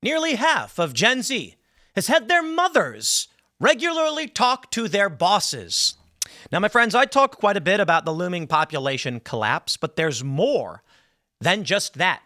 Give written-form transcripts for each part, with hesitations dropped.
Nearly half of Gen Z has had their mothers regularly talk to their bosses. Now, my friends, I talk quite a bit about the looming population collapse, but there's more than just that.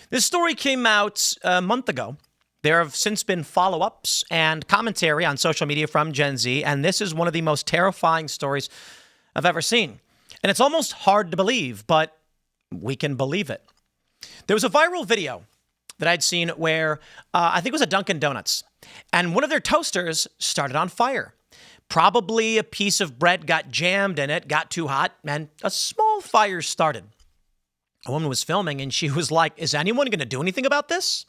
This story came out a month ago. There have since been follow-ups and commentary on social media from Gen Z, and this is one of the most terrifying stories I've ever seen. And it's almost hard to believe, but we can believe it. There was a viral video that I'd seen where I think it was a Dunkin' Donuts, and one of their toasters started on fire. Probably a piece of bread got jammed in it, got too hot, and a small fire started. A woman was filming, and she was like, is anyone going to do anything about this?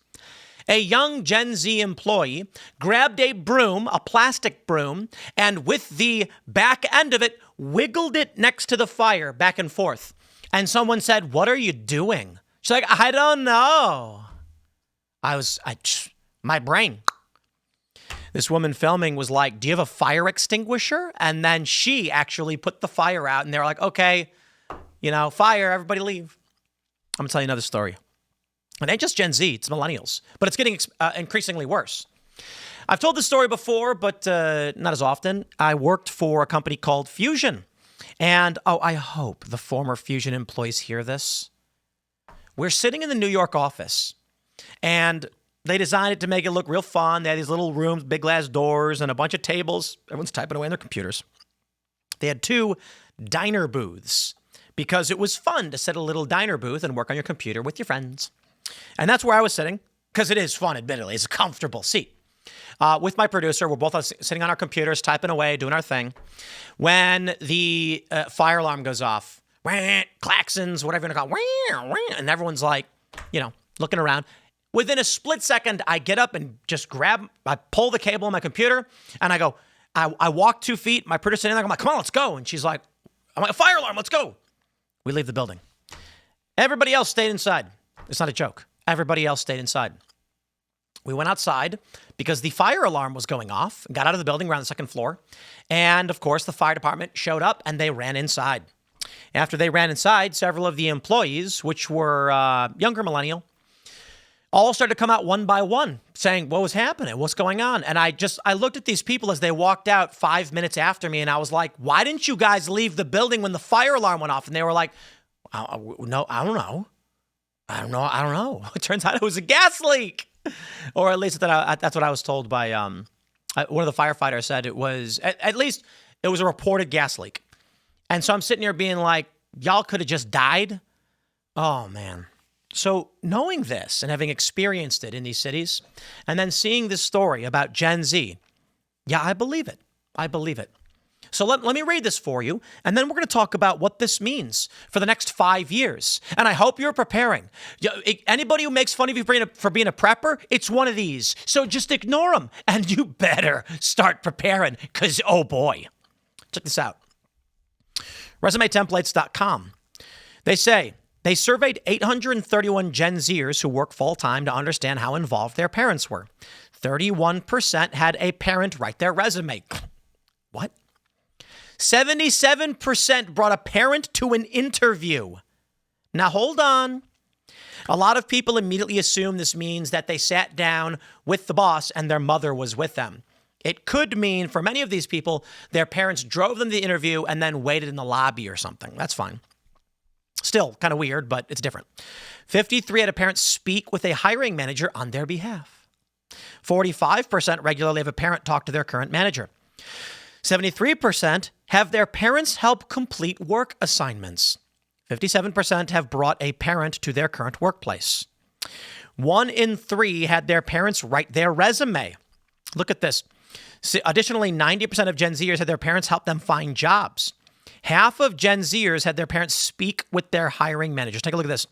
A young Gen Z employee grabbed a broom, a plastic broom, and with the back end of it, wiggled it next to the fire back and forth. And someone said, what are you doing? She's like, I don't know. My brain. This woman filming was like, do you have a fire extinguisher? And then she actually put the fire out, and they're like, okay, fire, everybody leave. I'm going to tell you another story. It ain't just Gen Z, it's millennials, but it's getting increasingly worse. I've told this story before, but not as often. I worked for a company called Fusion. And, I hope the former Fusion employees hear this. We're sitting in the New York office, and they designed it to make it look real fun. They had these little rooms, big glass doors, and a bunch of tables. Everyone's typing away on their computers. They had 2 diner booths because it was fun to set a little diner booth and work on your computer with your friends. And that's where I was sitting, because it is fun, admittedly. It's a comfortable seat. With my producer, we're both sitting on our computers, typing away, doing our thing. When the fire alarm goes off, klaxons, whatever you want to call it, and everyone's like, looking around. Within a split second, I get up and just I pull the cable on my computer, and I go, I walk 2 feet, my producer's sitting there, I'm like, come on, let's go. And she's like, fire alarm, let's go. We leave the building. Everybody else stayed inside. It's not a joke. Everybody else stayed inside. We went outside because the fire alarm was going off, got out of the building, we're on the 2nd floor. And of course, the fire department showed up and they ran inside. After they ran inside, several of the employees, which were younger millennial, all started to come out one by one saying, what was happening? What's going on? And I looked at these people as they walked out 5 minutes after me, and I was like, why didn't you guys leave the building when the fire alarm went off? And they were like, no, I don't know. It turns out it was a gas leak. Or at least that's what I was told by one of the firefighters said it was, at least it was a reported gas leak. And so I'm sitting here being like, y'all could have just died. Oh, man. So knowing this and having experienced it in these cities and then seeing this story about Gen Z, yeah, I believe it. I believe it. So let me read this for you, and then we're going to talk about what this means for the next 5 years. And I hope you're preparing. Anybody who makes fun of you for being a prepper, it's one of these. So just ignore them, and you better start preparing, because, oh boy. Check this out. ResumeTemplates.com. They say they surveyed 831 Gen Zers who work full-time to understand how involved their parents were. 31% had a parent write their resume. What? 77% brought a parent to an interview. Now, hold on. A lot of people immediately assume this means that they sat down with the boss and their mother was with them. It could mean, for many of these people, their parents drove them to the interview and then waited in the lobby or something. That's fine. Still kind of weird, but it's different. 53 had a parent speak with a hiring manager on their behalf. 45% regularly have a parent talk to their current manager. 73% have their parents help complete work assignments. 57% have brought a parent to their current workplace. 1 in 3 had their parents write their resume. Look at this. Additionally, 90% of Gen Zers had their parents help them find jobs. Half of Gen Zers had their parents speak with their hiring managers. Take a look at this.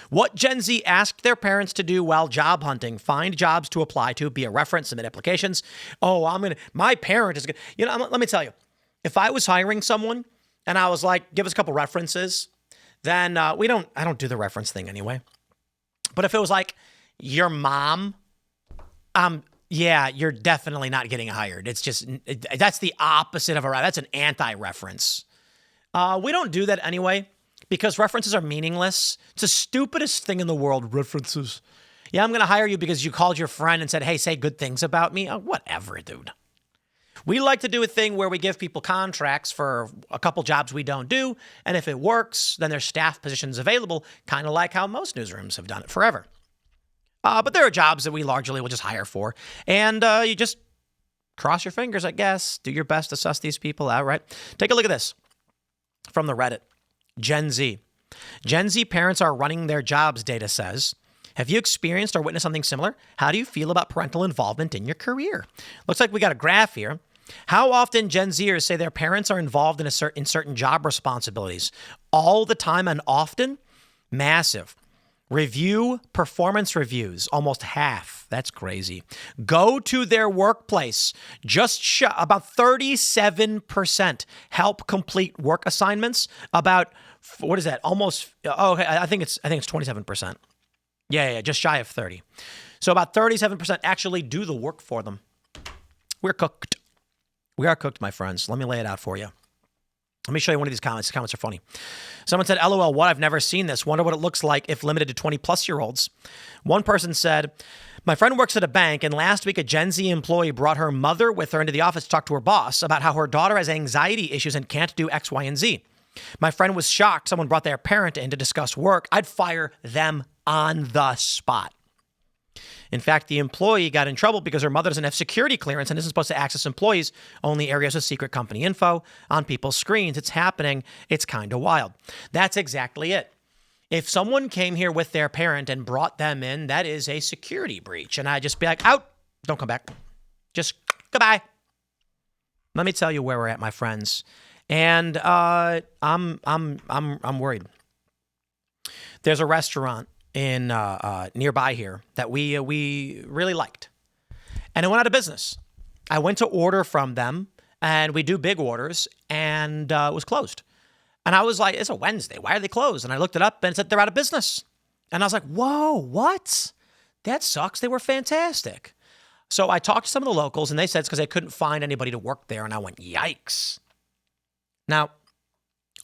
What Gen Z asked their parents to do while job hunting: find jobs to apply to, be a reference, submit applications. My parent is going to, let me tell you, if I was hiring someone and I was like, give us a couple references, then I don't do the reference thing anyway. But if it was like your mom, yeah, you're definitely not getting hired. It's just, that's the opposite of that's an anti-reference. We don't do that anyway, because references are meaningless. It's the stupidest thing in the world, references. Yeah, I'm going to hire you because you called your friend and said, hey, say good things about me. Oh, whatever, dude. We like to do a thing where we give people contracts for a couple jobs we don't do. And if it works, then there's staff positions available, kind of like how most newsrooms have done it forever. But there are jobs that we largely will just hire for. And you just cross your fingers, I guess. Do your best to suss these people out, right? Take a look at this from the Reddit. Gen Z. Gen Z parents are running their jobs, data says. Have you experienced or witnessed something similar? How do you feel about parental involvement in your career? Looks like we got a graph here. How often Gen Zers say their parents are involved in certain job responsibilities? All the time and often? Massive. Review performance reviews, almost half. That's crazy. Go to their workplace. Just about 37% help complete work assignments. About, what is that? Almost, I think it's 27%. Yeah, just shy of 30. So about 37% actually do the work for them. We're cooked. We are cooked, my friends. Let me lay it out for you. Let me show you one of these comments. These comments are funny. Someone said, LOL, what? I've never seen this. Wonder what it looks like if limited to 20-plus-year-olds. One person said, my friend works at a bank, and last week a Gen Z employee brought her mother with her into the office to talk to her boss about how her daughter has anxiety issues and can't do X, Y, and Z. My friend was shocked someone brought their parent in to discuss work. I'd fire them on the spot. In fact, the employee got in trouble because her mother doesn't have security clearance and isn't supposed to access employees, only areas with secret company info on people's screens. It's happening. It's kind of wild. That's exactly it. If someone came here with their parent and brought them in, that is a security breach. And I'd just be like, out, don't come back. Just goodbye. Let me tell you where we're at, my friends. And I'm worried. There's a restaurant in nearby here that we really liked, and it went out of business. I went to order from them, and we do big orders, and it was closed. And I was like, it's a Wednesday. Why are they closed? And I looked it up, and it said they're out of business. And I was like, whoa, what? That sucks. They were fantastic. So I talked to some of the locals, and they said it's because they couldn't find anybody to work there. And I went, yikes. Now,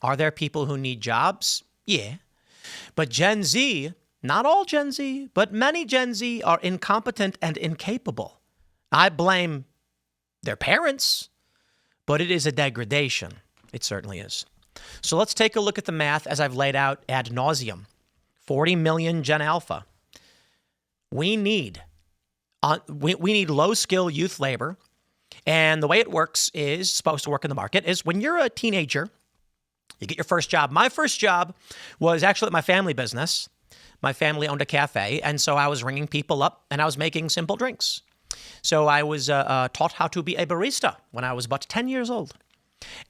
are there people who need jobs? Yeah. But Gen Z, not all Gen Z, but many Gen Z are incompetent and incapable. I blame their parents, but it is a degradation. It certainly is. So let's take a look at the math as I've laid out ad nauseum. 40 million Gen Alpha. We need low-skill youth labor. And the way it works is supposed to work in the market is when you're a teenager, you get your first job. My first job was actually at my family business. My family owned a cafe, and so I was ringing people up, and I was making simple drinks. So I was taught how to be a barista when I was about 10 years old.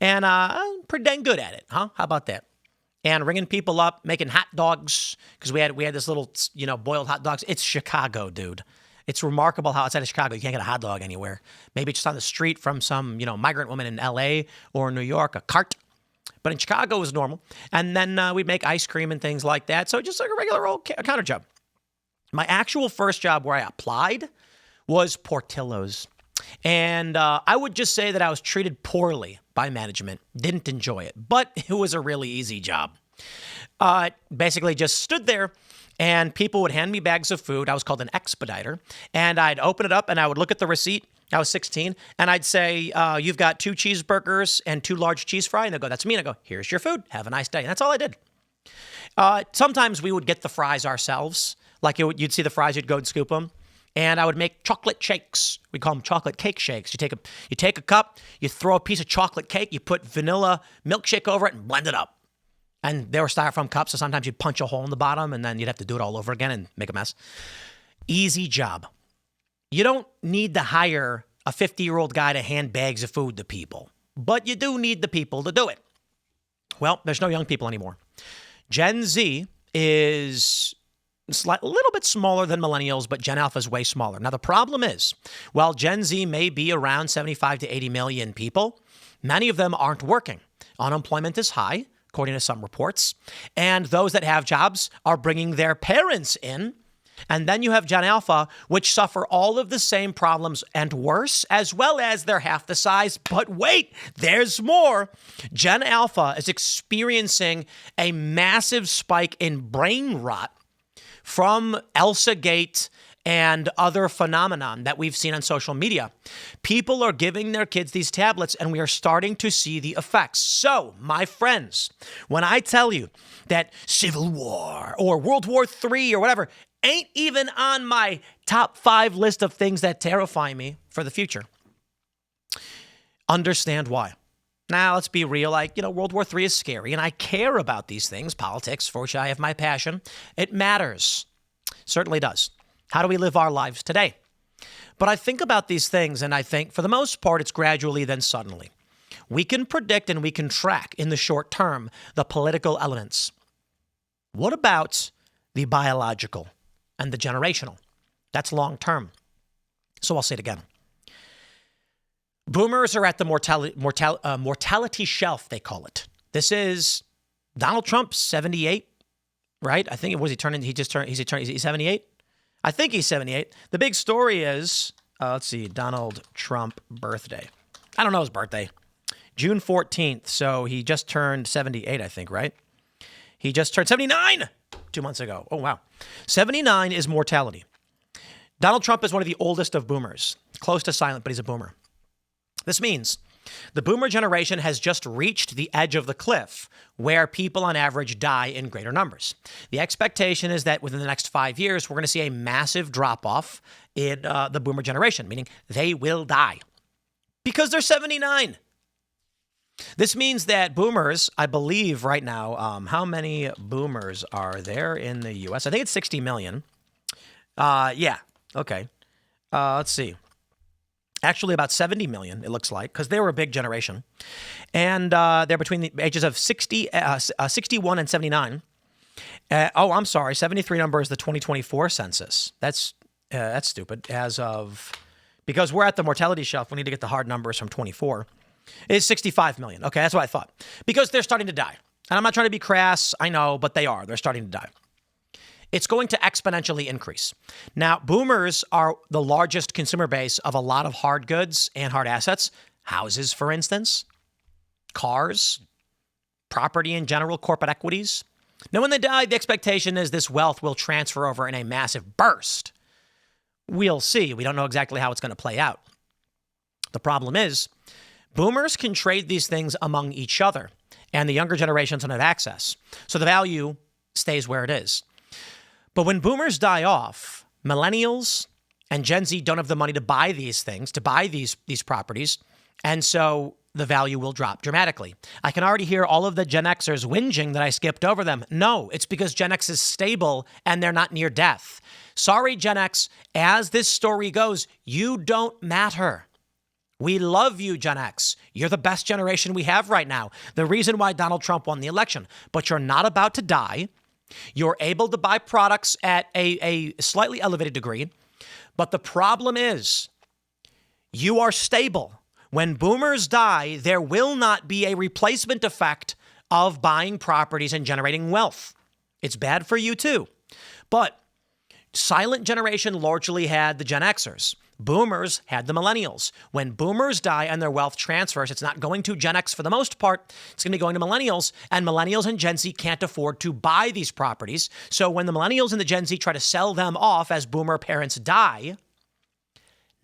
And I'm pretty dang good at it, huh? How about that? And ringing people up, making hot dogs, because we had this little, boiled hot dogs. It's Chicago, dude. It's remarkable how outside of Chicago, you can't get a hot dog anywhere. Maybe just on the street from some, migrant woman in L.A. or New York, a cart. But in Chicago, it was normal. And then we'd make ice cream and things like that. So just like a regular old counter job. My actual first job where I applied was Portillo's. And I would just say that I was treated poorly by management. Didn't enjoy it. But it was a really easy job. Basically just stood there and people would hand me bags of food. I was called an expediter. And I'd open it up and I would look at the receipt. I was 16, and I'd say, you've got 2 cheeseburgers and 2 large cheese fry. And they'd go, that's me. And I go, here's your food. Have a nice day. And that's all I did. Sometimes we would get the fries ourselves. Like you'd see the fries, you'd go and scoop them. And I would make chocolate shakes. We call them chocolate cake shakes. You take a cup, you throw a piece of chocolate cake, you put vanilla milkshake over it and blend it up. And they were styrofoam cups, so sometimes you'd punch a hole in the bottom, and then you'd have to do it all over again and make a mess. Easy job. You don't need to hire a 50-year-old guy to hand bags of food to people, but you do need the people to do it. Well, there's no young people anymore. Gen Z is a little bit smaller than millennials, but Gen Alpha is way smaller. Now, the problem is, while Gen Z may be around 75 to 80 million people, many of them aren't working. Unemployment is high, according to some reports, and those that have jobs are bringing their parents in. And then you have Gen Alpha, which suffer all of the same problems and worse, as well as they're half the size. But wait, there's more. Gen Alpha is experiencing a massive spike in brain rot from Elsa Gate and other phenomenon that we've seen on social media. People are giving their kids these tablets, and we are starting to see the effects. So, my friends, when I tell you that Civil War or World War III or whatever ain't even on my top 5 list of things that terrify me for the future, understand why. Now, let's be real. World War III is scary, and I care about these things. Politics, for which I have my passion. It matters. Certainly does. How do we live our lives today? But I think about these things, and I think, for the most part, it's gradually, then suddenly. We can predict and we can track, in the short term, the political elements. What about the biological and the generational? That's long term. So I'll say it again. Boomers are at the mortality shelf, they call it. This is Donald Trump, 78, right? I think he's 78? I think he's 78. The big story is, let's see, Donald Trump birthday. I don't know his birthday. June 14th, so he just turned 78, I think, right? He just turned 79 2 months ago. Oh, wow. 79 is mortality. Donald Trump is one of the oldest of boomers. Close to silent, but he's a boomer. This means the boomer generation has just reached the edge of the cliff where people on average die in greater numbers. The expectation is that within the next 5 years, we're going to see a massive drop-off in the boomer generation, meaning they will die because they're 79. This means that boomers, I believe right now, how many boomers are there in the U.S.? I think it's 60 million. Yeah, okay. Let's see. Actually, about 70 million, it looks like, because they were a big generation. And they're between the ages of 61 and 79. I'm sorry, 73 number is the 2024 census. That's stupid. Because we're at the mortality shelf, we need to get the hard numbers from 24. It's 65 million. Okay, that's what I thought. Because they're starting to die. And I'm not trying to be crass, I know, but they are. They're starting to die. It's going to exponentially increase. Now, boomers are the largest consumer base of a lot of hard goods and hard assets. Houses, for instance, cars, property in general, corporate equities. Now, when they die, the expectation is this wealth will transfer over in a massive burst. We'll see. We don't know exactly how it's going to play out. The problem is, boomers can trade these things among each other, and the younger generations don't have access. So the value stays where it is. But when boomers die off, millennials and Gen Z don't have the money to buy these things, to buy these properties, and so the value will drop dramatically. I can already hear all of the Gen Xers whinging that I skipped over them. No, it's because Gen X is stable and they're not near death. Sorry, Gen X, as this story goes, you don't matter. We love you, Gen X. You're the best generation we have right now. The reason why Donald Trump won the election. But you're not about to die. You're able to buy products at a slightly elevated degree. But the problem is, you are stable. When boomers die, there will not be a replacement effect of buying properties and generating wealth. It's bad for you too. But silent generation largely had the Gen Xers. Boomers had the millennials. When boomers die and their wealth transfers, it's not going to Gen X for the most part. It's going to be going to millennials, and millennials and Gen Z can't afford to buy these properties. So when the millennials and the Gen Z try to sell them off as boomer parents die,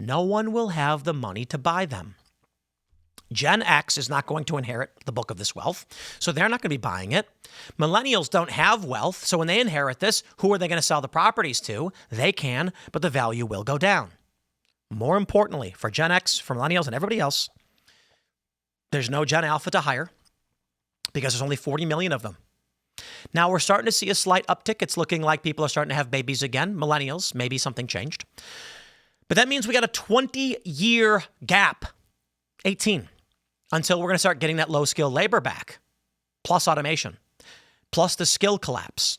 no one will have the money to buy them. Gen X is not going to inherit the bulk of this wealth, so they're not going to be buying it. Millennials don't have wealth, so when they inherit this, who are they going to sell the properties to? They can, but the value will go down. More importantly, for Gen X, for millennials, and everybody else, there's no Gen Alpha to hire because there's only 40 million of them. Now, we're starting to see a slight uptick. It's looking like people are starting to have babies again. Millennials, maybe something changed. But that means we got a 20-year gap, 18, until we're going to start getting that low-skill labor back, plus automation, plus the skill collapse.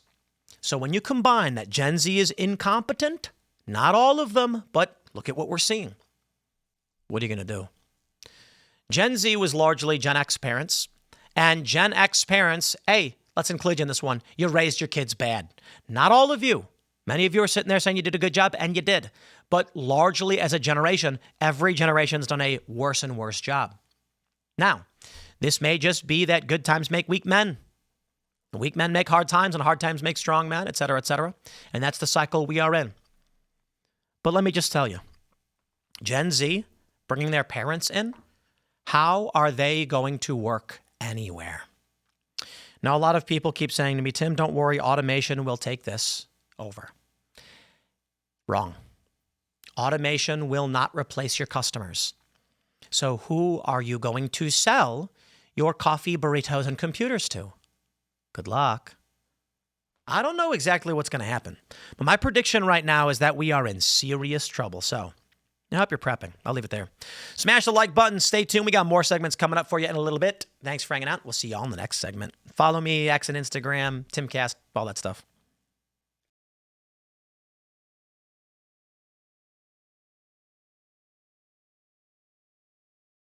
So when you combine that Gen Z is incompetent, not all of them, but look at what we're seeing. What are you going to do? Gen Z was largely Gen X parents. And Gen X parents, hey, let's include you in this one. You raised your kids bad. Not all of you. Many of you are sitting there saying you did a good job, and you did. But largely as a generation, every generation's done a worse and worse job. Now, this may just be that good times make weak men. Weak men make hard times, and hard times make strong men, et cetera, et cetera. And that's the cycle we are in. But let me just tell you, Gen Z, bringing their parents in, how are they going to work anywhere? Now, a lot of people keep saying to me, Tim, don't worry, automation will take this over. Wrong. Automation will not replace your customers. So who are you going to sell your coffee, burritos, and computers to? Good luck. I don't know exactly what's going to happen, but my prediction right now is that we are in serious trouble. So I hope you're prepping. I'll leave it there. Smash the like button. Stay tuned. We got more segments coming up for you in a little bit. Thanks for hanging out. We'll see you all in the next segment. Follow me, X and Instagram, Timcast, all that stuff.